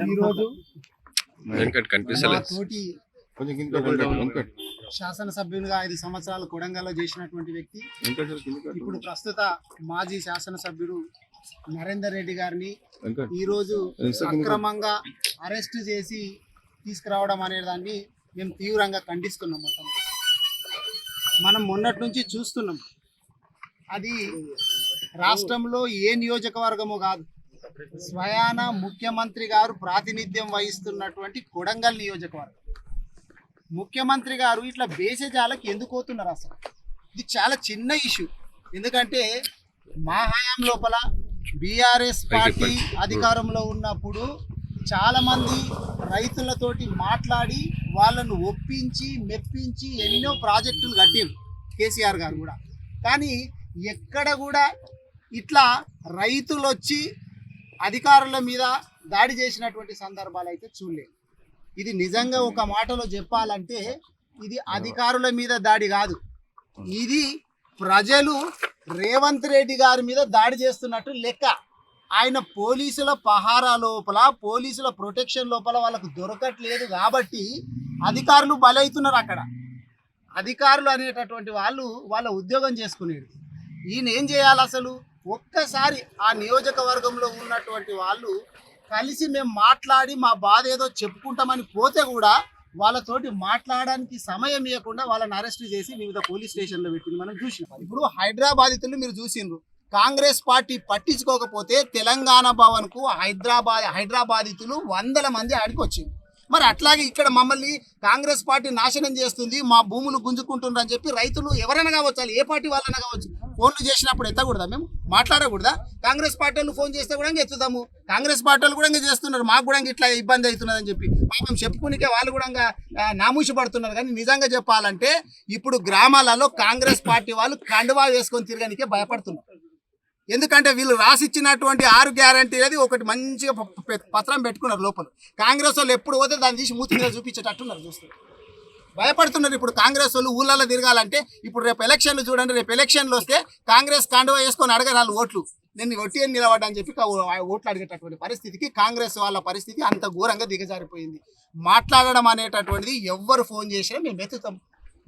ఈరోజు మా తోటి శాసనసభ్యునిగా 5 సంవత్సరాలు కొడంగల్లో చేసినటువంటి వ్యక్తి ఇప్పుడు ప్రస్తుత మాజీ శాసనసభ్యుడు నరేందర్ రెడ్డి గారిని ఈరోజు అక్రమంగా అరెస్ట్ చేసి తీసుకురావడం అనే దాన్ని మేము తీవ్రంగా ఖండిస్తున్నాం. మనం మొన్నటి నుంచి చూస్తున్నాం. అది రాష్ట్రంలో ఏ నియోజకవర్గమో కాదు, స్వయాన ముఖ్యమంత్రి గారు ప్రాతినిధ్యం వహిస్తున్నటువంటి కొడంగల్ నియోజకవర్గం. ముఖ్యమంత్రి గారు ఇట్లా బేసజాలకు ఎందుకు పోతున్నారు? అసలు ఇది చాలా చిన్న ఇష్యూ. ఎందుకంటే మా హయాం లోపల బీఆర్ఎస్ పార్టీ అధికారంలో ఉన్నప్పుడు చాలామంది రైతులతోటి మాట్లాడి వాళ్ళను ఒప్పించి మెప్పించి ఎన్నో ప్రాజెక్టులు కట్టారు కేసీఆర్ గారు కూడా. కానీ ఎక్కడ కూడా ఇట్లా రైతులు వచ్చి అధికారుల మీద దాడి చేసినటువంటి సందర్భాలు అయితే చూడలేదు. ఇది నిజంగా ఒక మాటలో చెప్పాలంటే ఇది అధికారుల మీద దాడి కాదు, ఇది ప్రజలు రేవంత్ రెడ్డి గారి మీద దాడి చేస్తున్నట్టు లెక్క. ఆయన పోలీసుల పహారా లోపల, పోలీసుల ప్రొటెక్షన్ లోపల వాళ్ళకు దొరకట్లేదు కాబట్టి అధికారులు బలవుతున్నారు. అక్కడ అధికారులు అనేటటువంటి వాళ్ళు వాళ్ళ ఉద్యోగం చేసుకునేది. ఈయన ఏం చేయాలి? అసలు ఒక్కసారి ఆ నియోజకవర్గంలో ఉన్నటువంటి వాళ్ళు కలిసి మేము మాట్లాడి మా బాధ ఏదో చెప్పుకుంటామని పోతే కూడా వాళ్ళతోటి మాట్లాడడానికి సమయం ఇవ్వకుండా వాళ్ళని అరెస్ట్ చేసి వివిధ పోలీస్ స్టేషన్లో పెట్టింది మనం చూసినాం. ఇప్పుడు హైదరాబాదితులు మీరు చూసిండ్రు, కాంగ్రెస్ పార్టీ పట్టించుకోకపోతే తెలంగాణ భవన్కు హైదరాబాదితులు 100 మంది ఆడికి వచ్చింది. మరి అట్లాగే ఇక్కడ మమ్మల్ని కాంగ్రెస్ పార్టీ నాశనం చేస్తుంది, మా భూములు గుంజుకుంటున్నారు అని చెప్పి రైతులు ఎవరైనా కావచ్చు, ఏ పార్టీ వాళ్ళైనా కావచ్చు, ఫోన్లు చేసినప్పుడు ఎత్తకూడదా? మేము మాట్లాడకూడదా? కాంగ్రెస్ పార్టీ వాళ్ళు ఫోన్ చేస్తే కూడా ఎత్తుతాము. కాంగ్రెస్ పార్టీ వాళ్ళు కూడా చేస్తున్నారు, మాకు కూడా ఇట్లా ఇబ్బంది అవుతున్నది అని చెప్పి పాపం చెప్పుకునికే వాళ్ళు కూడా నామూషి పడుతున్నారు. కానీ నిజంగా చెప్పాలంటే ఇప్పుడు గ్రామాలలో కాంగ్రెస్ పార్టీ వాళ్ళు కండువా వేసుకొని తిరగనికే భయపడుతున్నారు. ఎందుకంటే వీళ్ళు రాసిచ్చినటువంటి 6 గ్యారంటీ అనేది ఒకటి మంచిగా పత్రం పెట్టుకున్నారు లోపల. కాంగ్రెస్ వాళ్ళు ఎప్పుడు పోతే దాన్ని తీసి మూతి మీద చూపించేటట్టున్నారు. చూస్తారు, భయపడుతున్నారు. ఇప్పుడు కాంగ్రెస్ వాళ్ళు ఊళ్ళల్లో తిరగాలంటే ఇప్పుడు రేపు ఎలక్షన్లు చూడండి, రేపు ఎలక్షన్లు వస్తే కాంగ్రెస్ కాండువా వేసుకొని అడగరాలు ఓట్లు, నేను ఒట్టి అని నిలబడ్డా చెప్పి ఓట్లు అడిగేటటువంటి పరిస్థితికి కాంగ్రెస్ వాళ్ళ పరిస్థితి అంత ఘోరంగా దిగజారిపోయింది. మాట్లాడడం అనేటటువంటిది ఎవ్వరు ఫోన్ చేసినా మేము ఎత్తుతాము.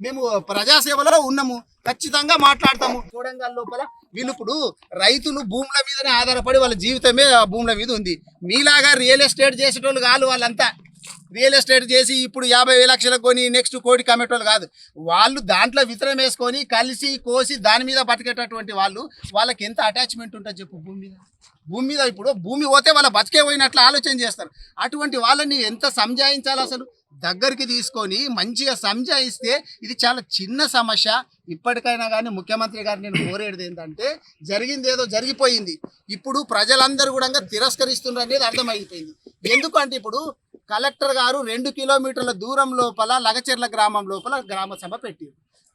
మేము ప్రజాసేవలో ఉన్నాము, ఖచ్చితంగా మాట్లాడతాము. కొడంగల్ లోపల వీళ్ళు ఇప్పుడు రైతులు భూముల మీదనే ఆధారపడి వాళ్ళ జీవితమే ఆ భూముల మీద ఉంది. మీలాగా రియల్ ఎస్టేట్ చేసేటోళ్ళు కాదు వాళ్ళంతా. రియల్ ఎస్టేట్ చేసి ఇప్పుడు 50 లక్షలకు కొని నెక్స్ట్ కోటికి అమ్మేటోళ్ళు కాదు. వాళ్ళు దాంట్లో విత్తనం వేసుకొని కలిసి కోసి దాని మీద బతికేటటువంటి వాళ్ళు. వాళ్ళకి ఎంత అటాచ్మెంట్ ఉంటుంది చెప్పు భూమి మీద? భూమి మీద ఇప్పుడు భూమి పోతే వాళ్ళ బతికే పోయినట్లు ఆలోచన చేస్తారు. అటువంటి వాళ్ళని ఎంత సంజాయించాలి? అసలు దగ్గరికి తీసుకొని మంచిగా సంజాయిస్తే ఇది చాలా చిన్న సమస్య. ఇప్పటికైనా కానీ ముఖ్యమంత్రి గారు నేను కోరేది ఏంటంటే, జరిగింది ఏదో జరిగిపోయింది, ఇప్పుడు ప్రజలందరూ కూడా తిరస్కరిస్తున్నారు అనేది అర్థమైపోయింది. ఎందుకంటే ఇప్పుడు కలెక్టర్ గారు 2 కిలోమీటర్ల దూరం లోపల లగచెర్ల గ్రామం లోపల గ్రామ సభ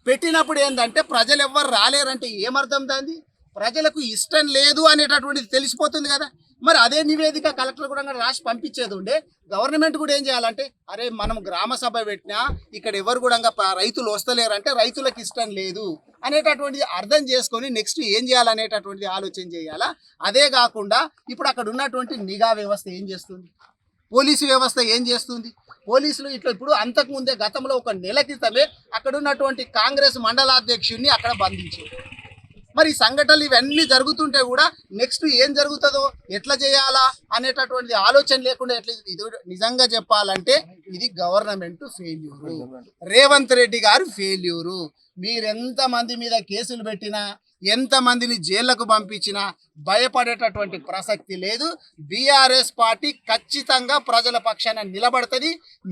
పెట్టినప్పుడు ఏంటంటే ప్రజలు ఎవ్వరు రాలేరంటే ఏమర్థం? దాన్ని ప్రజలకు ఇష్టం లేదు అనేటటువంటిది తెలిసిపోతుంది కదా. మరి అదే నివేదిక కలెక్టర్ కూడా రాసి పంపించేది ఉండే. గవర్నమెంట్ కూడా ఏం చేయాలంటే, అరే మనం గ్రామ సభ పెట్టినా ఇక్కడ ఎవరు కూడా రైతులు వస్తలేరంటే రైతులకు ఇష్టం లేదు అనేటటువంటిది అర్థం చేసుకొని నెక్స్ట్ ఏం చేయాలనేటటువంటిది ఆలోచన చేయాలా. అదే కాకుండా ఇప్పుడు అక్కడ ఉన్నటువంటి నిఘా వ్యవస్థ ఏం చేస్తుంది, పోలీసు వ్యవస్థ ఏం చేస్తుంది? పోలీసులు ఇట్లా ఇప్పుడు అంతకుముందే గతంలో 1 నెల క్రితమే అక్కడ ఉన్నటువంటి కాంగ్రెస్ మండలాధ్యక్షుడిని అక్కడ బంధించారు. మరి సంఘటనలు ఇవన్నీ జరుగుతుంటే కూడా నెక్స్ట్ ఏం జరుగుతుందో, ఎట్లా చేయాలా అనేటటువంటి ఆలోచన లేకుండా ఎట్లా. ఇది నిజంగా చెప్పాలంటే ఇది గవర్నమెంట్ ఫెయిల్యూరు, రేవంత్ రెడ్డి గారు ఫెయిల్యూరు. మీరెంతమంది మీద కేసులు పెట్టినా, ఎంతమందిని జైళ్లకు పంపించినా భయపడేటటువంటి ప్రసక్తి లేదు. బీఆర్ఎస్ పార్టీ ఖచ్చితంగా ప్రజల పక్షాన నిలబడుతుంది,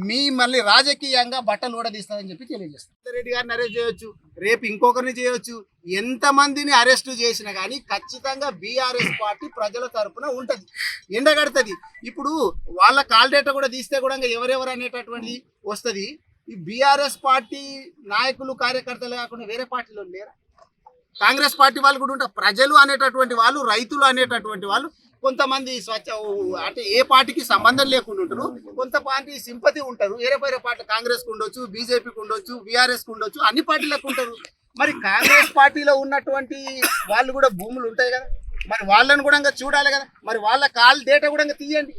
మిమ్మల్ని రాజకీయంగా బట్టలు కూడా తీస్తుందని చెప్పి తెలియజేస్తాను. రెడ్డి గారిని అరెస్ట్ చేయొచ్చు, రేపు ఇంకొకరిని చేయొచ్చు, ఎంతమందిని అరెస్ట్ చేసినా కానీ ఖచ్చితంగా బీఆర్ఎస్ పార్టీ ప్రజల తరఫున ఉంటుంది, ఎండగడుతుంది. ఇప్పుడు వాళ్ళ కాల్ డేటా కూడా తీస్తే కూడా ఎవరెవరు అనేటటువంటిది వస్తుంది. ఈ బీఆర్ఎస్ పార్టీ నాయకులు కార్యకర్తలు కాకుండా వేరే పార్టీలో లేరా? కాంగ్రెస్ పార్టీ వాళ్ళు కూడా ఉంటారు. ప్రజలు అనేటటువంటి వాళ్ళు, రైతులు అనేటటువంటి వాళ్ళు కొంతమంది అంటే ఏ పార్టీకి సంబంధం లేకుండా ఉంటారు, కొంత పార్టీ సింపతి ఉంటారు. వేరే పార్టీ కాంగ్రెస్కి ఉండొచ్చు, బీజేపీకి ఉండొచ్చు, బీఆర్ఎస్కి ఉండొచ్చు, అన్ని పార్టీలకు ఉంటారు. మరి కాంగ్రెస్ పార్టీలో ఉన్నటువంటి వాళ్ళు కూడా భూములు ఉంటాయి కదా, మరి వాళ్ళని కూడా చూడాలి కదా. మరి వాళ్ళ కాల్ డేటా కూడా తీయండి,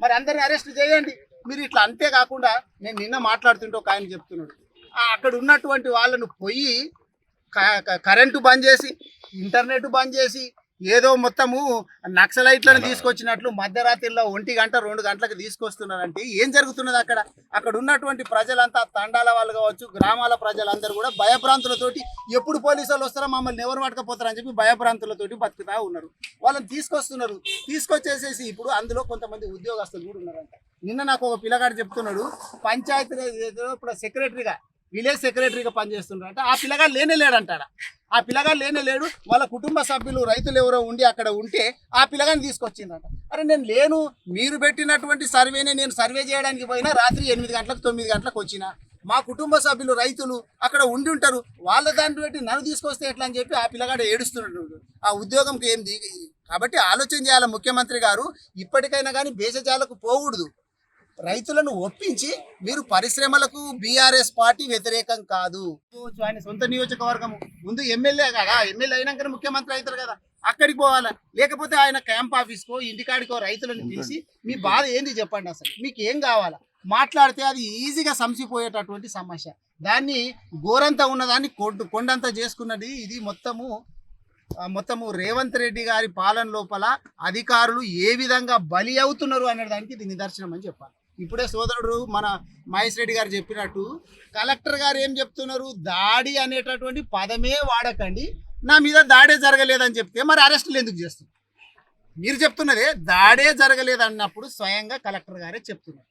మరి అందరిని అరెస్ట్ చేయండి మీరు ఇట్లా. అంతేకాకుండా నేను నిన్న మాట్లాడుతుంటే ఒక ఆయన చెప్తున్నాడు, అక్కడ ఉన్నటువంటి వాళ్ళను పోయి కరెంటు బంద్ చేసి ఇంటర్నెట్ బంద్ చేసి ఏదో మొత్తము నక్సలైట్లను తీసుకొచ్చినట్లు మధ్యరాత్రిలో 1 గంట 2 గంటలకు తీసుకొస్తున్నారంటే ఏం జరుగుతున్నది అక్కడ? అక్కడ ఉన్నటువంటి ప్రజలంతా తండాల వాళ్ళు కావచ్చు, గ్రామాల ప్రజలందరూ కూడా భయభ్రాంతులతోటి ఎప్పుడు పోలీసు వాళ్ళు వస్తారో మమ్మల్ని ఎవరు పట్టుకపోతారని చెప్పి భయభ్రాంతులతోటి బతుకుతా ఉన్నారు. వాళ్ళని తీసుకొస్తున్నారు. తీసుకొచ్చేసేసి ఇప్పుడు అందులో కొంతమంది ఉద్యోగస్తులు కూడా ఉన్నారంట. నిన్న నాకు ఒక పిల్లగాడు చెప్తున్నాడు, పంచాయతీ ఇప్పుడు సెక్రటరీగా విలేజ్ సెక్రటరీగా పనిచేస్తున్నాడు అంటే. ఆ పిల్లగాడు లేనేలేడంటాడా? ఆ పిల్లగాడు లేనేలేడు. వాళ్ళ కుటుంబ సభ్యులు రైతులు ఎవరో ఉండి అక్కడ ఉంటే ఆ పిల్లగాని తీసుకొచ్చిందంట. అరే నేను లేను, మీరు పెట్టినటువంటి సర్వేనే నేను సర్వే చేయడానికి పోయినా రాత్రి 8 గంటలకు 9 గంటలకు వచ్చిన. మా కుటుంబ సభ్యులు రైతులు అక్కడ ఉండి ఉంటారు, వాళ్ళ దాన్ని పెట్టి నన్ను తీసుకొస్తే ఎట్లా అని చెప్పి ఆ పిల్లగాడు ఏడుస్తున్నాడు. ఆ ఉద్యోగంకి ఏం దిగి. కాబట్టి ఆలోచన చేయాలి ముఖ్యమంత్రి గారు. ఇప్పటికైనా కానీ భేషజాలకు పోకూడదు. రైతులను ఒప్పించి మీరు పరిశ్రమలకు బీఆర్ఎస్ పార్టీ వ్యతిరేకం కాదు. ఆయన సొంత నియోజకవర్గము ముందు ఎమ్మెల్యే కదా, ఎమ్మెల్యే అయినాకనే ముఖ్యమంత్రి అవుతారు కదా, అక్కడికి పోవాలా. లేకపోతే ఆయన క్యాంప్ ఆఫీస్కో ఇంటికాడికో రైతులను పిలిచి మీ బాధ ఏంది చెప్పండి, అసలు మీకు ఏం కావాలా మాట్లాడితే అది ఈజీగా సంసిపోయేటటువంటి సమస్య. దాన్ని గోరంతా ఉన్నదాన్ని కొండంతా చేసుకున్నది. ఇది మొత్తము రేవంత్ రెడ్డి గారి పాలన లోపల అధికారులు ఏ విధంగా బలి అవుతున్నారు అనే దానికి ఇది నిదర్శనం అని చెప్పాలి. ఇప్పుడే సోదరుడు మన మహేష్ రెడ్డి గారు చెప్పినట్టు కలెక్టర్ గారు ఏం చెప్తున్నారు, దాడి అనేటటువంటి పదమే వాడకండి, నా మీద దాడే జరగలేదని చెప్తే మరి అరెస్టులు ఎందుకు చేస్తున్నారు? మీరు చెప్తున్నదే దాడే జరగలేదు అన్నప్పుడు స్వయంగా కలెక్టర్ గారే చెప్తున్నారు.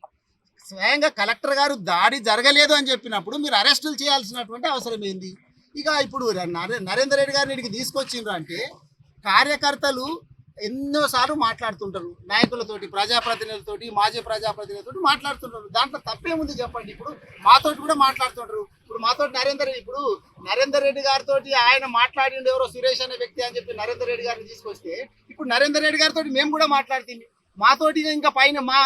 స్వయంగా కలెక్టర్ గారు దాడి జరగలేదు అని చెప్పినప్పుడు మీరు అరెస్టులు చేయాల్సినటువంటి అవసరం ఏంది? ఇక ఇప్పుడు నరేందర్ రెడ్డి గారిని ఇక్కడికి తీసుకొచ్చిండ్రు అంటే కార్యకర్తలు ఎన్నోసార్లు మాట్లాడుతుంటారు, నాయకులతోటి, ప్రజాప్రతినిధులతోటి, మాజీ ప్రజాప్రతినిధులతోటి మాట్లాడుతుంటారు. దాంట్లో తప్పేముంది చెప్పండి? ఇప్పుడు మాతోటి కూడా మాట్లాడుతుంటారు. ఇప్పుడు మాతోటి నరేందర్ రెడ్డి గారితో ఆయన మాట్లాడిండు ఎవరో సురేష్ అనే వ్యక్తి అని చెప్పి నరేందర్ రెడ్డి గారిని తీసుకొస్తే ఇప్పుడు నరేందర్ రెడ్డి గారితో మేము కూడా మాట్లాడుతుంది, మాతోటి ఇంకా పైన మా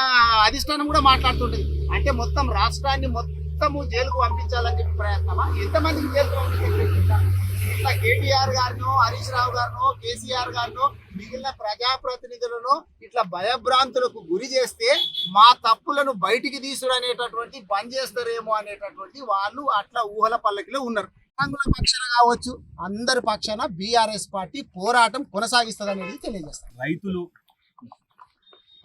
అధిష్టానం కూడా మాట్లాడుతుంటుంది. అంటే మొత్తం రాష్ట్రాన్ని మొత్తము జైలుకు పంపించాలని చెప్పి ప్రయత్నమా? ఎంతమందికి జైలుకు పంపించాలి? ఇట్లా కేటీఆర్ గారినో, హరీష్ రావు గారినో, కేసీఆర్ గారినో, మిగిలిన ప్రజాప్రతినిధులను ఇట్లా భయభ్రాంతులకు గురి చేస్తే మా తప్పులను బయటికి తీసుడు అనేటటువంటి బంద్ చేస్తారేమో అనేటటువంటి వాళ్ళు అట్లా ఊహల పల్లకిలో ఉన్నారు. ఆంగ్ల పక్షాన కావచ్చు, అందరి పక్షాన బీఆర్ఎస్ పార్టీ పోరాటం కొనసాగిస్తుంది అనేది తెలియజేస్తారు. రైతులు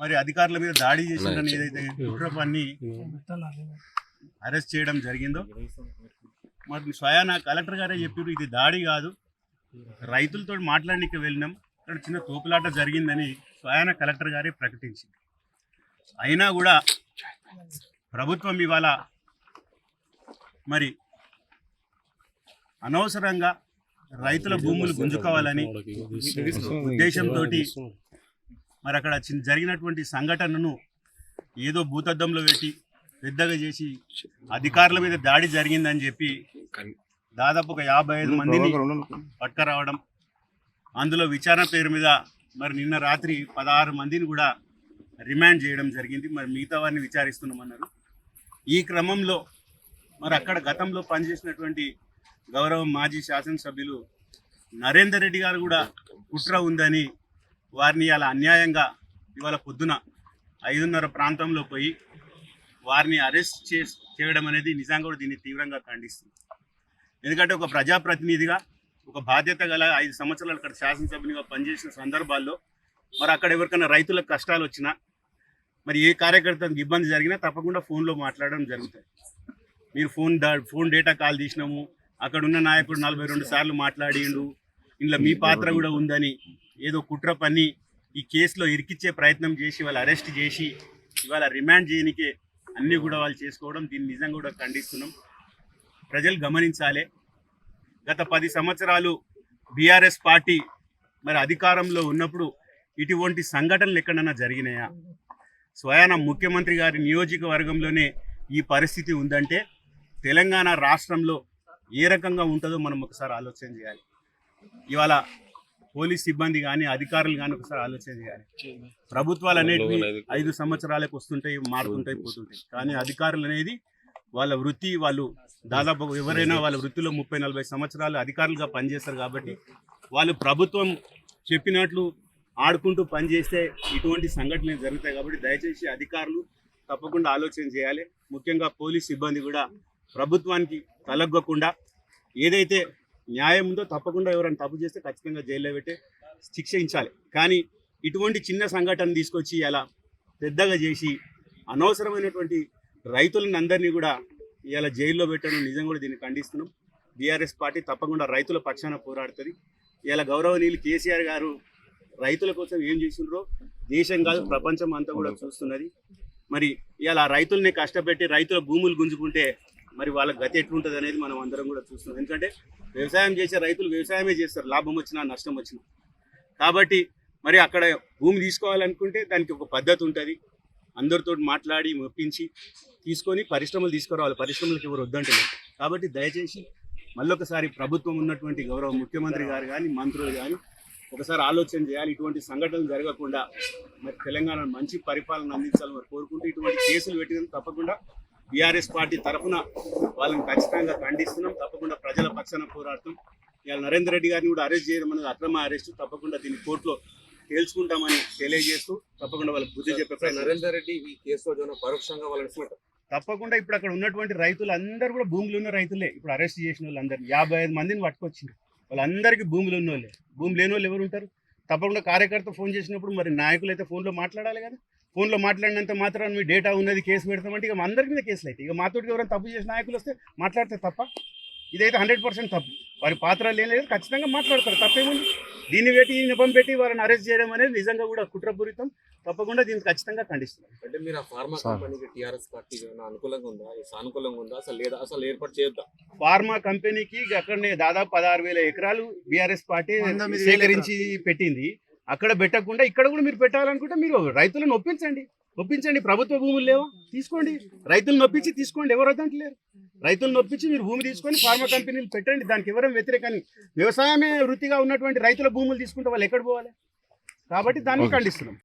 మరి అధికారుల మీద దాడి చేసిందని ఏదైతే కుట్రపన్ని అరెస్ట్ చేయడం జరిగిందో, మరి స్వయాన కలెక్టర్ గారే చెప్పారు ఇది దాడి కాదు, రైతులతో మాట్లాడడానికి వెళ్ళినాం, అక్కడ చిన్న తోపులాట జరిగిందని స్వయాన కలెక్టర్ గారే ప్రకటించింది. అయినా కూడా ప్రభుత్వం ఇవాళ మరి అనవసరంగా రైతుల భూములు గుంజుకోవాలని ఉద్దేశంతో మరి అక్కడ జరిగినటువంటి సంఘటనను ఏదో భూతద్దంలో పెట్టి పెద్దగా చేసి అధికారుల మీద దాడి జరిగిందని చెప్పి దాదాపు ఒక 55 మందిని పట్టుకురావడం, అందులో విచారణ పేరు మీద మరి నిన్న రాత్రి 16 మందిని కూడా రిమాండ్ చేయడం జరిగింది. మరి మిగతా వారిని విచారిస్తున్నామన్నారు. ఈ క్రమంలో మరి అక్కడ గతంలో పనిచేసినటువంటి గౌరవ మాజీ శాసనసభ్యులు నరేందర్ రెడ్డి గారు కూడా కుట్ర ఉందని వారిని అలా అన్యాయంగా ఇవాళ పొద్దున 5:30 ప్రాంతంలో పోయి వారిని అరెస్ట్ చేయడం అనేది నిజంగా కూడా దీన్ని తీవ్రంగా ఖండిస్తుంది. ఎందుకంటే ఒక ప్రజాప్రతినిధిగా ఒక బాధ్యత గల 5 సంవత్సరాలు అక్కడ శాసనసభ్యునిగా పనిచేసిన సందర్భాల్లో మరి అక్కడ ఎవరికైనా రైతులకు కష్టాలు వచ్చినా, మరి ఏ కార్యకర్తకు ఇబ్బంది జరిగినా తప్పకుండా ఫోన్లో మాట్లాడడం జరుగుతుంది. మీరు ఫోన్ డేటా కాల్ తీసినాము, అక్కడ ఉన్న నాయకుడు 42 సార్లు మాట్లాడిండు, ఇందులో మీ పాత్ర కూడా ఉందని ఏదో కుట్ర పని ఈ కేసులో ఇరికిచ్చే ప్రయత్నం చేసి వాళ్ళు అరెస్ట్ చేసి ఇవాళ రిమాండ్ చేయనికే అన్నీ కూడా వాళ్ళు చేసుకోవడం దీన్ని నిజంగా కూడా ఖండిస్తున్నాం. ప్రజలు గమనించాలి, గత 10 సంవత్సరాలు బీఆర్ఎస్ పార్టీ మరి అధికారంలో ఉన్నప్పుడు ఇటువంటి సంఘటనలు ఎక్కడన్నా జరిగినాయా? స్వయాన ముఖ్యమంత్రి గారి నియోజకవర్గంలోనే ఈ పరిస్థితి ఉందంటే తెలంగాణ రాష్ట్రంలో ఏ రకంగా ఉంటుందో మనం ఒకసారి ఆలోచన చేయాలి. ఇవాళ పోలీస్ సిబ్బంది కానీ అధికారులు కానీ ఒకసారి ఆలోచన చేయాలి. ప్రభుత్వాలు అనేవి 5 సంవత్సరాలకు వస్తుంటాయి, మారుతుంటాయి, పోతుంటాయి. కానీ అధికారులు అనేది వాళ్ళ వృత్తి, వాళ్ళు దాదాపు ఎవరైనా వాళ్ళ వృత్తిలో 30-40 సంవత్సరాలు అధికారులుగా పనిచేస్తారు. కాబట్టి వాళ్ళు ప్రభుత్వం చెప్పినట్లు ఆడుకుంటూ పనిచేస్తే ఇటువంటి సంఘటనలు జరుగుతాయి. కాబట్టి దయచేసి అధికారులు తప్పకుండా ఆలోచన చేయాలి. ముఖ్యంగా పోలీస్ సిబ్బంది కూడా ప్రభుత్వానికి తలగ్గకుండా ఏదైతే న్యాయం ఉందో తప్పకుండా ఎవరైనా తప్పు చేస్తే ఖచ్చితంగా జైల్లో పెట్టి శిక్షించాలి. కానీ ఇటువంటి చిన్న సంఘటన తీసుకొచ్చి అలా పెద్దగా చేసి అనవసరమైనటువంటి రైతులను అందరినీ కూడా ఇలా జైల్లో పెట్టడం నిజంగా కూడా దీన్ని ఖండిస్తున్నాం. బీఆర్ఎస్ పార్టీ తప్పకుండా రైతుల పక్షాన పోరాడుతుంది. ఇలా గౌరవనీయులు కేసీఆర్ గారు రైతుల కోసం ఏం చేసిండ్రో దేశం కాదు ప్రపంచం అంతా కూడా చూస్తున్నది. మరి ఇలా రైతుల్ని కష్టపెట్టి రైతుల భూములు గుంజుకుంటే మరి వాళ్ళ గతి ఎట్లుంటుంది అనేది మనం అందరం కూడా చూస్తున్నాం. ఎందుకంటే వ్యవసాయం చేసే రైతులు వ్యవసాయమే చేస్తారు, లాభం వచ్చినా నష్టం వచ్చినా. కాబట్టి మరి అక్కడ భూమి తీసుకోవాలనుకుంటే దానికి ఒక పద్ధతి ఉంటుంది. అందరితో మాట్లాడి మెప్పించి తీసుకొని పరిశ్రమలు తీసుకురావాలి. పరిశ్రమలకు ఎవరు వద్దంటలేదు. కాబట్టి దయచేసి మళ్ళొకసారి ప్రభుత్వం ఉన్నటువంటి గౌరవ ముఖ్యమంత్రి గారు కానీ మంత్రులు కానీ ఒకసారి ఆలోచన చేయాలి. ఇటువంటి సంఘటనలు జరగకుండా మరి తెలంగాణ మంచి పరిపాలన అందించాలని మరి కోరుకుంటూ ఇటువంటి కేసులు పెట్టినందుకు తప్పకుండా బీఆర్ఎస్ పార్టీ తరఫున వాళ్ళని ఖచ్చితంగా ఖండిస్తున్నాం. తప్పకుండా ప్రజల పక్షాన పోరాడతాం. ఇవాళ నరేందర్ రెడ్డి గారిని కూడా అరెస్ట్ చేయడం అనేది అక్రమ అరెస్ట్. తప్పకుండా దీన్ని కోర్టులో తేల్చుకుంటామని తెలియజేస్తూ తప్పకుండా వాళ్ళకి బుద్ధి చెప్పే నరేందర్ రెడ్డి ఈ కేసులో పరోక్షంగా వాళ్ళని తప్పకుండా ఇప్పుడు అక్కడ ఉన్నటువంటి రైతులు అందరూ కూడా భూములు ఉన్న రైతులే. ఇప్పుడు అరెస్ట్ చేసిన వాళ్ళందరినీ 55 మందిని పట్టుకొచ్చింది. వాళ్ళందరికీ భూములు ఉన్న వాళ్ళే. భూమి లేని వాళ్ళు ఎవరు ఉంటారు? తప్పకుండా కార్యకర్త ఫోన్ చేసినప్పుడు మరి నాయకులు అయితే ఫోన్లో మాట్లాడాలి కదా. ఫోన్లో మాట్లాడినంత మాత్రాన్ని మీ డేటా ఉన్నది కేసు పెడతామంటే ఇక అందరి మీద కేసులు అయితే ఇక మాతోటి ఎవరైనా తప్పు చేసిన నాయకులు వస్తే మాట్లాడితే తప్ప. ఇదైతే 100% తప్పు. వారి పాత్రలు ఏం లేదు, ఖచ్చితంగా మాట్లాడతారు. తప్పేముంది? దీన్ని పెట్టి ఈ నెపం పెట్టి వారిని అరెస్ట్ చేయడం అనేది నిజంగా కూడా కుట్రపూరితం. తప్పకుండా దీన్ని ఖచ్చితంగా ఖండిస్తున్నారు. అంటే మీరు ఆ ఫార్మా కంపెనీకి టీఆర్ఎస్ పార్టీ అనుకూలంగా ఉందా, సానుకూలంగా ఉందా, అసలు లేదా, అసలు ఏర్పాటు చేయొద్దా? ఫార్మా కంపెనీకి అక్కడనే దాదాపు 16,000 ఎకరాలు బీఆర్ఎస్ పార్టీ సేకరించి పెట్టింది. అక్కడ పెట్టకుండా ఇక్కడ కూడా మీరు పెట్టాలనుకుంటే మీరు రైతులను ఒప్పించండి. ప్రభుత్వ భూములు లేవా, తీసుకోండి. రైతులను ఒప్పించి తీసుకోండి, ఎవరు వద్దంటలేరు. రైతులను ఒప్పించి మీరు భూమి తీసుకొని ఫార్మా కంపెనీలు పెట్టండి. దానికి ఎవరైనా వ్యతిరేకాన్ని వ్యవసాయమే వృత్తిగా ఉన్నటువంటి రైతుల భూములు తీసుకుంటే వాళ్ళు ఎక్కడ పోవాలి? కాబట్టి దాన్ని ఖండిస్తున్నాం.